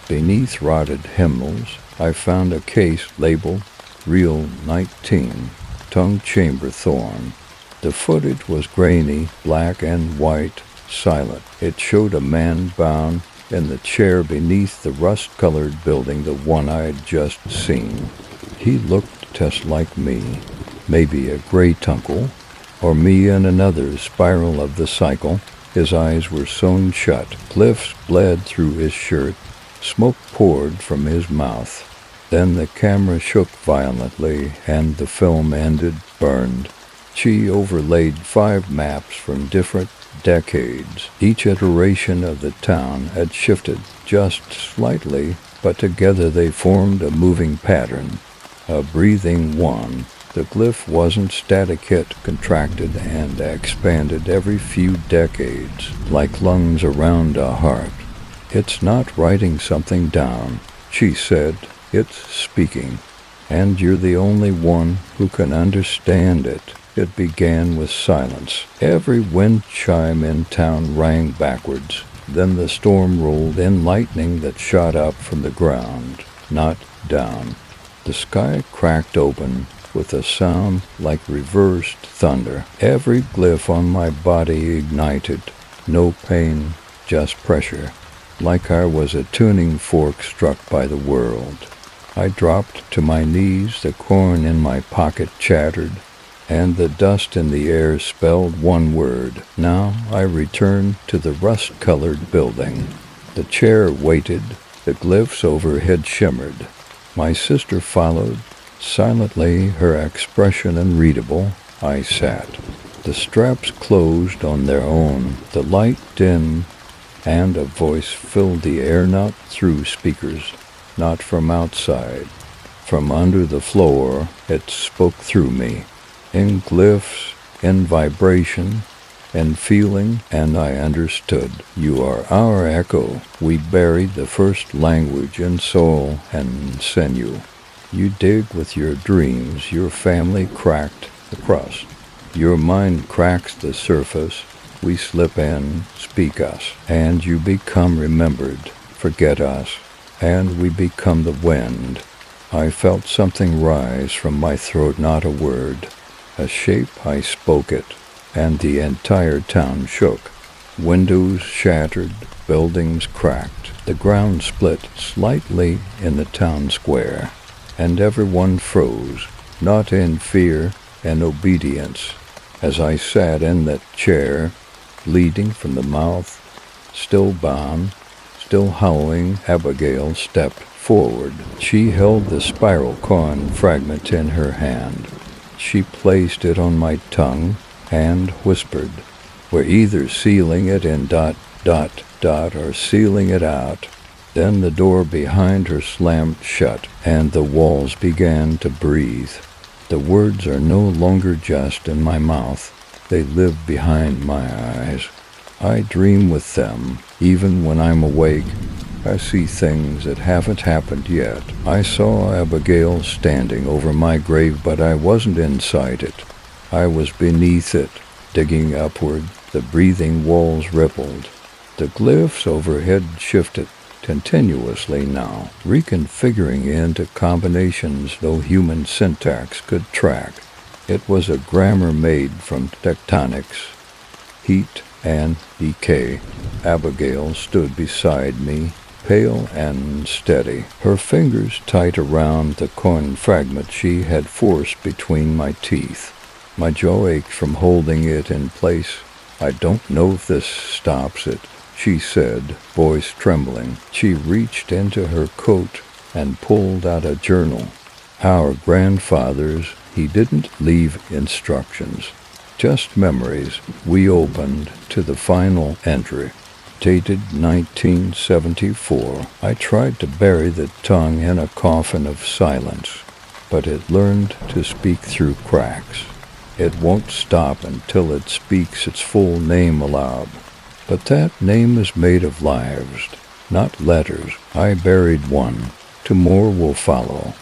beneath rotted hymnals, I found a case labeled Real 19, Tongue Chamber Thorn. The footage was grainy, black and white, silent. It showed a man bound in the chair beneath the rust-colored building, the one I'd just seen. He looked just like me, maybe a great uncle, or me in another spiral of the cycle. His eyes were sewn shut. Glyphs bled through his shirt. Smoke poured from his mouth. Then the camera shook violently, and the film ended, burned. She overlaid 5 maps from different decades. Each iteration of the town had shifted just slightly, but together they formed a moving pattern, a breathing one. The glyph wasn't static, it contracted and expanded every few decades, like lungs around a heart. It's not writing something down, she said. It's speaking, and you're the only one who can understand it. It began with silence. Every wind chime in town rang backwards. Then the storm rolled in, lightning that shot up from the ground, not down. The sky cracked open with a sound like reversed thunder. Every glyph on my body ignited. No pain, just pressure, like I was a tuning fork struck by the world. I dropped to my knees, the corn in my pocket chattered, and the dust in the air spelled one word. Now I returned to the rust-colored building. The chair waited, the glyphs overhead shimmered. My sister followed, silently, her expression unreadable. I sat. The straps closed on their own, the light dimmed, and a voice filled the air, not through speakers, not from outside. From under the floor, it spoke through me, in glyphs, in vibration, in feeling, and I understood. You are our echo. We buried the first language in soul and sinew. You dig with your dreams, your family cracked the crust. Your mind cracks the surface. We slip in, speak us, and you become remembered, forget us, and we become the wind. I felt something rise from my throat, not a word. A shape, I spoke it, and the entire town shook. Windows shattered, buildings cracked. The ground split slightly in the town square, and everyone froze, not in fear, in obedience. As I sat in that chair, bleeding from the mouth, still bound, still howling, Abigail stepped forward. She held the spiral coin fragment in her hand. She placed it on my tongue and whispered, "We're either sealing it in ... or sealing it out." Then the door behind her slammed shut, and the walls began to breathe. The words are no longer just in my mouth. They live behind my eyes. I dream with them. Even when I'm awake, I see things that haven't happened yet. I saw Abigail standing over my grave, but I wasn't inside it. I was beneath it, digging upward. The breathing walls rippled. The glyphs overhead shifted continuously now, reconfiguring into combinations no human syntax could track. It was a grammar made from tectonics, heat, and decay. Abigail stood beside me, pale and steady, her fingers tight around the coin fragment she had forced between my teeth. My jaw ached from holding it in place. "I don't know if this stops it," she said, voice trembling. She reached into her coat and pulled out a journal. Our grandfathers, he didn't leave instructions, just memories. We opened to the final entry, dated 1974. I tried to bury the tongue in a coffin of silence, but it learned to speak through cracks. It won't stop until it speaks its full name aloud. But that name is made of lives, not letters. I buried one. Two more will follow.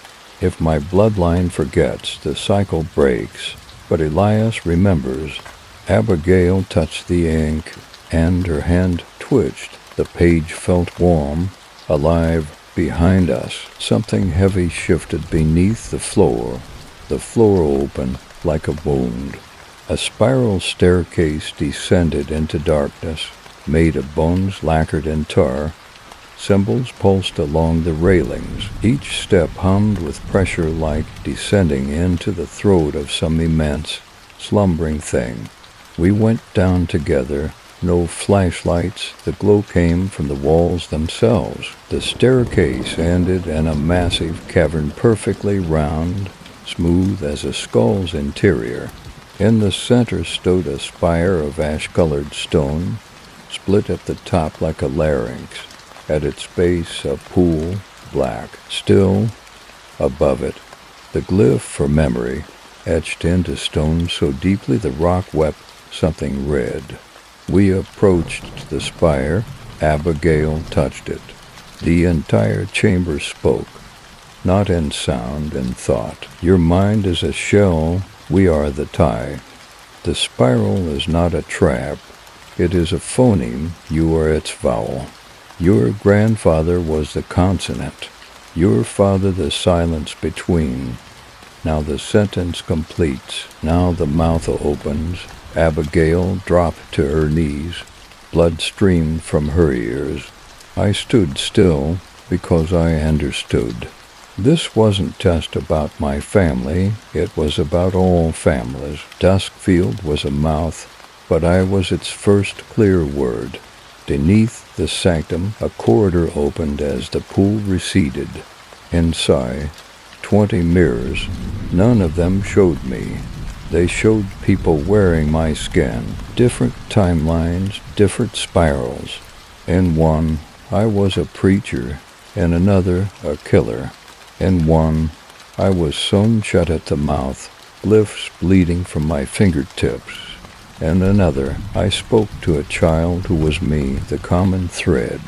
If my bloodline forgets, the cycle breaks. But Elias remembers. Abigail touched the ink, and her hand twitched. The page felt warm, alive behind us. Something heavy shifted beneath the floor. The floor opened like a wound. A spiral staircase descended into darkness, made of bones lacquered in tar. Symbols pulsed along the railings. Each step hummed with pressure, like descending into the throat of some immense, slumbering thing. We went down together. No flashlights. The glow came from the walls themselves. The staircase ended in a massive cavern, perfectly round, smooth as a skull's interior. In the center stood a spire of ash-colored stone, split at the top like a larynx. At its base, a pool, black. Still, above it, the glyph for memory, etched into stone so deeply the rock wept something red. We approached the spire. Abigail touched it. The entire chamber spoke, not in sound, in thought. Your mind is a shell. We are the tie. The spiral is not a trap. It is a phoneme. You are its vowel. Your grandfather was the consonant. Your father the silence between. Now the sentence completes. Now the mouth opens. Abigail dropped to her knees. Blood streamed from her ears. I stood still because I understood. This wasn't just about my family. It was about all families. Duskfield was a mouth, but I was its first clear word. Beneath the sanctum, a corridor opened as the pool receded. Inside, 20 mirrors. None of them showed me. They showed people wearing my skin. Different timelines, different spirals. In one, I was a preacher. In another, a killer. In one, I was sewn shut at the mouth, glyphs bleeding from my fingertips. In another, I spoke to a child who was me, the common thread.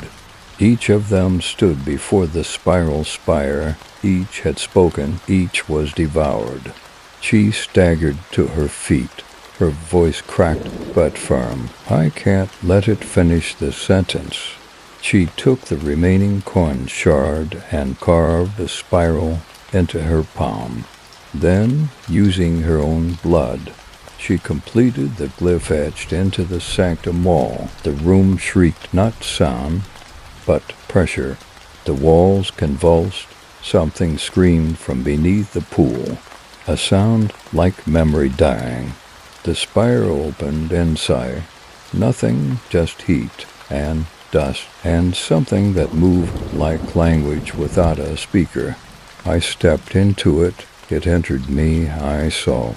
Each of them stood before the spiral spire. Each had spoken, each was devoured. She staggered to her feet, her voice cracked but firm. I can't let it finish the sentence. She took the remaining coin shard and carved a spiral into her palm. Then, using her own blood, she completed the glyph etched into the sanctum wall. The room shrieked not sound, but pressure. The walls convulsed. Something screamed from beneath the pool, a sound like memory dying. The spiral opened inside. Nothing, just heat and dust, and something that moved like language without a speaker. I stepped into it. It entered me. I saw.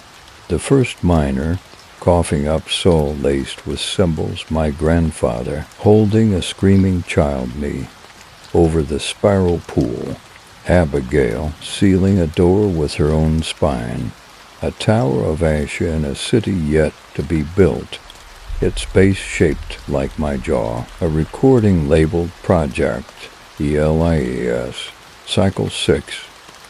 The first miner, coughing up soul laced with symbols, my grandfather, holding a screaming child me. Over the spiral pool, Abigail, sealing a door with her own spine. A tower of ash in a city yet to be built. Its base shaped like my jaw. A recording labeled Project, ELIAS, Cycle 6.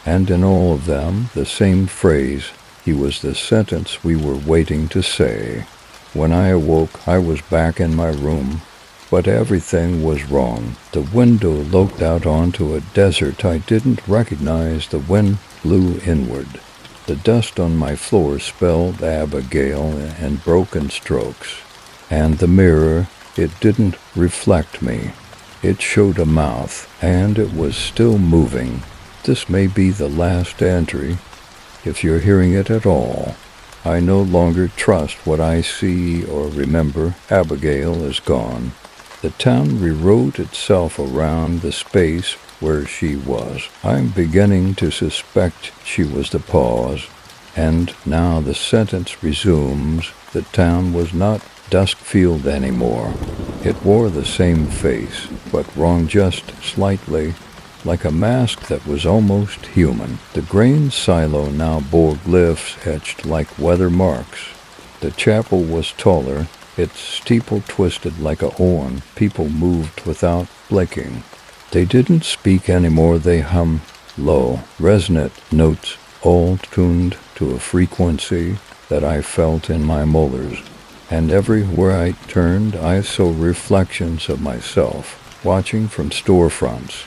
And in all of them, the same phrase. He was the sentence we were waiting to say. When I awoke, I was back in my room, but everything was wrong. The window looked out onto a desert I didn't recognize. The wind blew inward. The dust on my floor spelled Abigail in broken strokes. And the mirror, it didn't reflect me. It showed a mouth, and it was still moving. This may be the last entry. If you're hearing it at all, I no longer trust what I see or remember. Abigail is gone. The town rewrote itself around the space where she was. I'm beginning to suspect she was the pause. And now the sentence resumes. The town was not Duskfield anymore. It wore the same face, but wrong just slightly. Like a mask that was almost human. The grain silo now bore glyphs etched like weather marks. The chapel was taller, its steeple twisted like a horn. People moved without blinking. They didn't speak anymore. They hummed low, resonant notes, all tuned to a frequency that I felt in my molars. And everywhere I turned, I saw reflections of myself, watching from storefronts,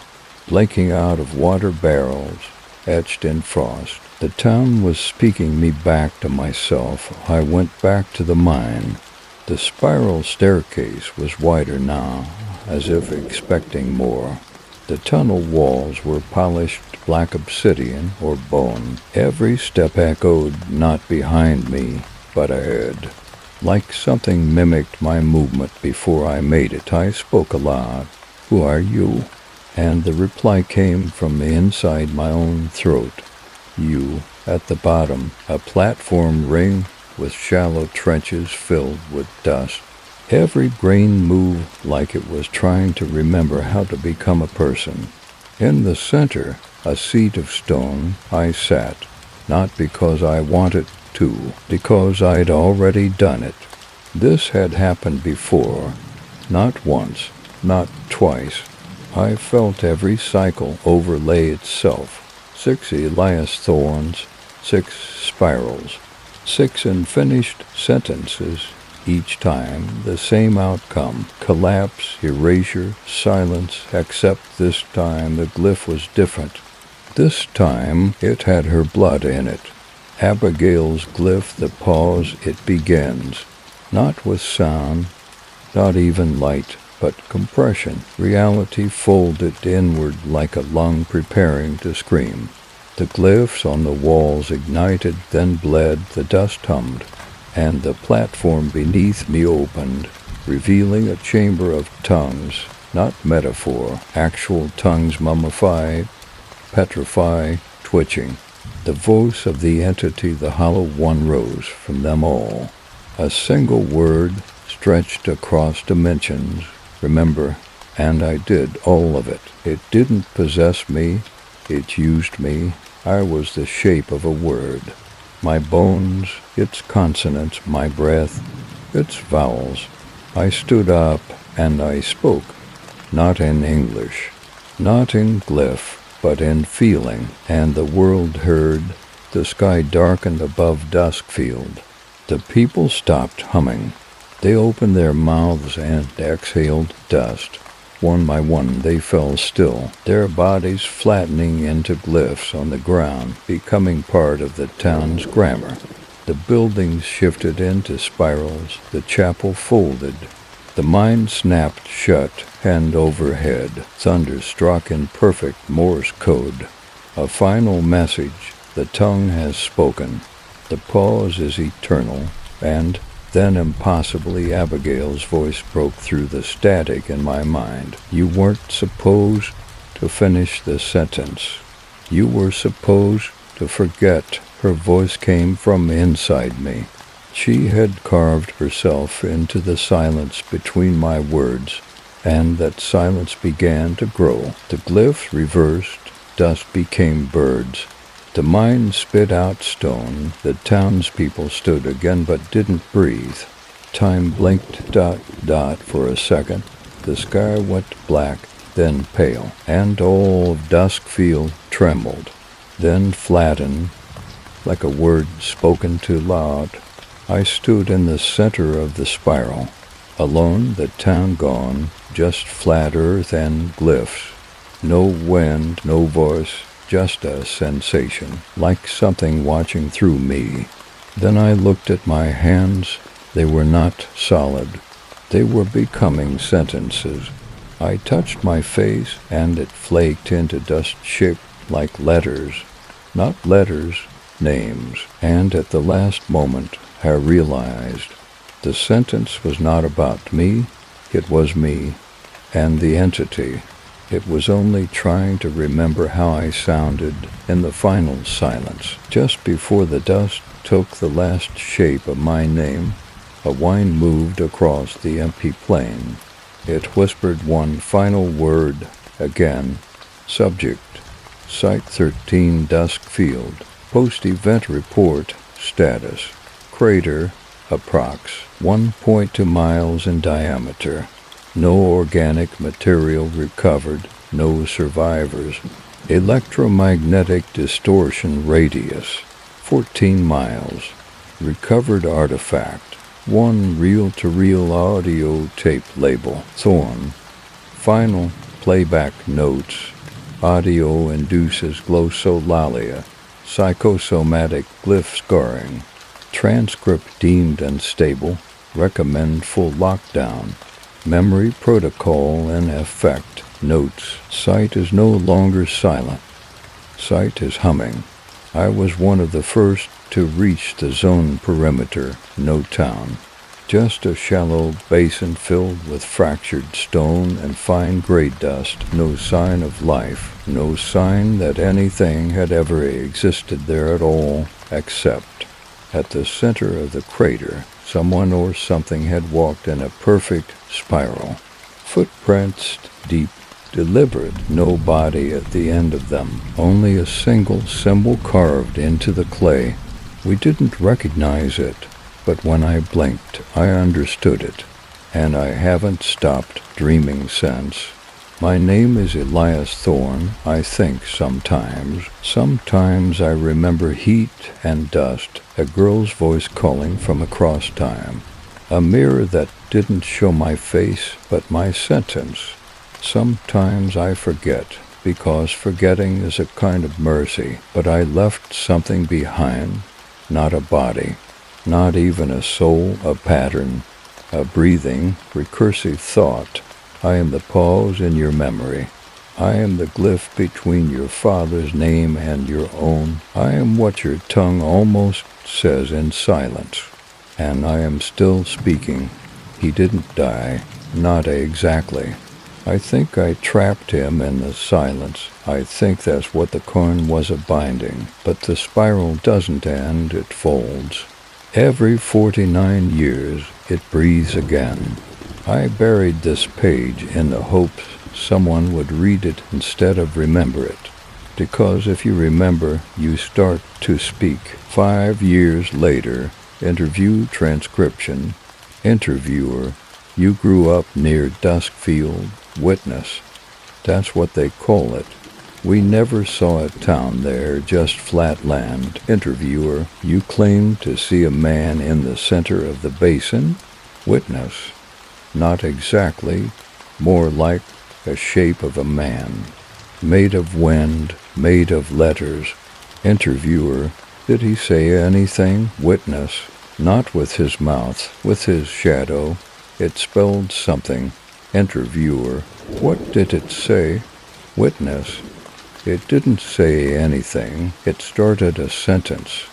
blinking out of water barrels, etched in frost. The town was speaking me back to myself. I went back to the mine. The spiral staircase was wider now, as if expecting more. The tunnel walls were polished black obsidian or bone. Every step echoed not behind me, but ahead. Like something mimicked my movement before I made it, I spoke aloud. "Who are you?" And the reply came from inside my own throat. You, at the bottom, a platform ring with shallow trenches filled with dust. Every grain moved like it was trying to remember how to become a person. In the center, a seat of stone, I sat, not because I wanted to, because I'd already done it. This had happened before, not once, not twice. I felt every cycle overlay itself. 6 Elias thorns, 6 spirals, 6 unfinished sentences, Each time, the same outcome: collapse, erasure, silence, except this time the glyph was different. This time, it had her blood in it. Abigail's glyph, the pause, it begins. Not with sound, not even light, but compression. Reality folded inward like a lung preparing to scream. The glyphs on the walls ignited, then bled, the dust hummed, and the platform beneath me opened, revealing a chamber of tongues, not metaphor, actual tongues mummified, petrified, twitching. The voice of the entity, the hollow one, rose from them all. A single word stretched across dimensions. Remember, and I did all of it. It didn't possess me, it used me. I was the shape of a word. My bones, its consonants, my breath, its vowels. I stood up and I spoke, not in English, not in glyph, but in feeling, and the world heard. The sky darkened above Duskfield. The people stopped humming. They opened their mouths and exhaled dust. One by one they fell still, their bodies flattening into glyphs on the ground, becoming part of the town's grammar. The buildings shifted into spirals, the chapel folded. The mine snapped shut, and overhead, thunder struck in perfect Morse code. A final message: the tongue has spoken. The pause is eternal, and then impossibly Abigail's voice broke through the static in my mind. You weren't supposed to finish the sentence. You were supposed to forget. Her voice came from inside me. She had carved herself into the silence between my words, and that silence began to grow. The glyphs reversed, dust became birds. The mine spit out stone. The townspeople stood again but didn't breathe. Time blinked dot for a second. The sky went black, then pale, and all of Duskfield trembled, then flattened like a word spoken too loud. I stood in the center of the spiral, alone, the town gone, just flat earth and glyphs. No wind, no voice, just a sensation, like something watching through me. Then I looked at my hands. They were not solid. They were becoming sentences. I touched my face, and it flaked into dust shaped like letters. Not letters, names. And at the last moment, I realized the sentence was not about me. It was me and the entity. It was only trying to remember how I sounded in the final silence. Just before the dust took the last shape of my name, a whine moved across the empty plain. It whispered one final word again. Subject: Site 13 Duskfield. Post-event report status: crater approx. 1.2 miles in diameter. No organic material recovered, no survivors. Electromagnetic distortion radius, 14 miles. Recovered artifact, one reel-to-reel audio tape label, Thorn. Final playback notes, audio induces glossolalia, psychosomatic glyph scarring. Transcript deemed unstable, recommend full lockdown. Memory protocol in effect. Notes: sight is no longer silent. Sight is humming. I was one of the first to reach the zone perimeter. No town. Just a shallow basin filled with fractured stone and fine gray dust. No sign of life. No sign that anything had ever existed there at all, except at the center of the crater, someone or something had walked in a perfect spiral. Footprints deep, deliberate, no body at the end of them, only a single symbol carved into the clay. We didn't recognize it, but when I blinked, I understood it, and I haven't stopped dreaming since. My name is Elias Thorne, I think sometimes. Sometimes I remember heat and dust, a girl's voice calling from across time, A mirror that didn't show my face, but my sentence. Sometimes I forget, because forgetting is a kind of mercy, but I left something behind, not a body, not even a soul, a pattern, a breathing, recursive thought. I am the pause in your memory. I am the glyph between your father's name and your own. I am what your tongue almost says in silence. And I am still speaking. He didn't die. Not exactly. I think I trapped him in the silence. I think that's what the coin was a binding. But the spiral doesn't end, it folds. Every 49 years, it breathes again. I buried this page in the hopes someone would read it instead of remember it. Because if you remember, you start to speak. 5 years later, interview transcription. Interviewer, you grew up near Duskfield. Witness, that's what they call it. We never saw a town there, just flat land. Interviewer, you claim to see a man in the center of the basin. Witness, not exactly, more like a shape of a man, made of wind, made of letters. Interviewer, did he say anything? Witness, not with his mouth, with his shadow. It spelled something. Interviewer, what did it say? Witness, it didn't say anything. It started a sentence.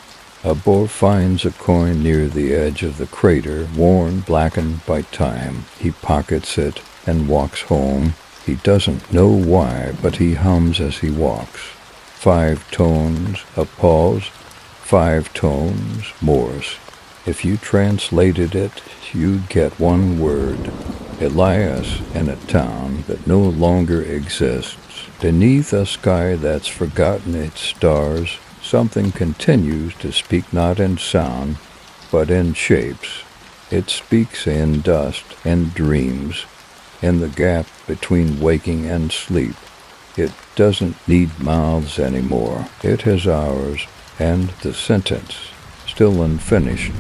A boy finds a coin near the edge of the crater, worn, blackened by time. He pockets it and walks home. He doesn't know why, but he hums as he walks. 5 tones, a pause, 5 tones, Morse. If you translated it, you'd get one word. Elias in a town that no longer exists. Beneath a sky that's forgotten its stars, something continues to speak not in sound, but in shapes. It speaks in dust and dreams, in the gap between waking and sleep. It doesn't need mouths anymore. It has ours, and the sentence, still unfinished,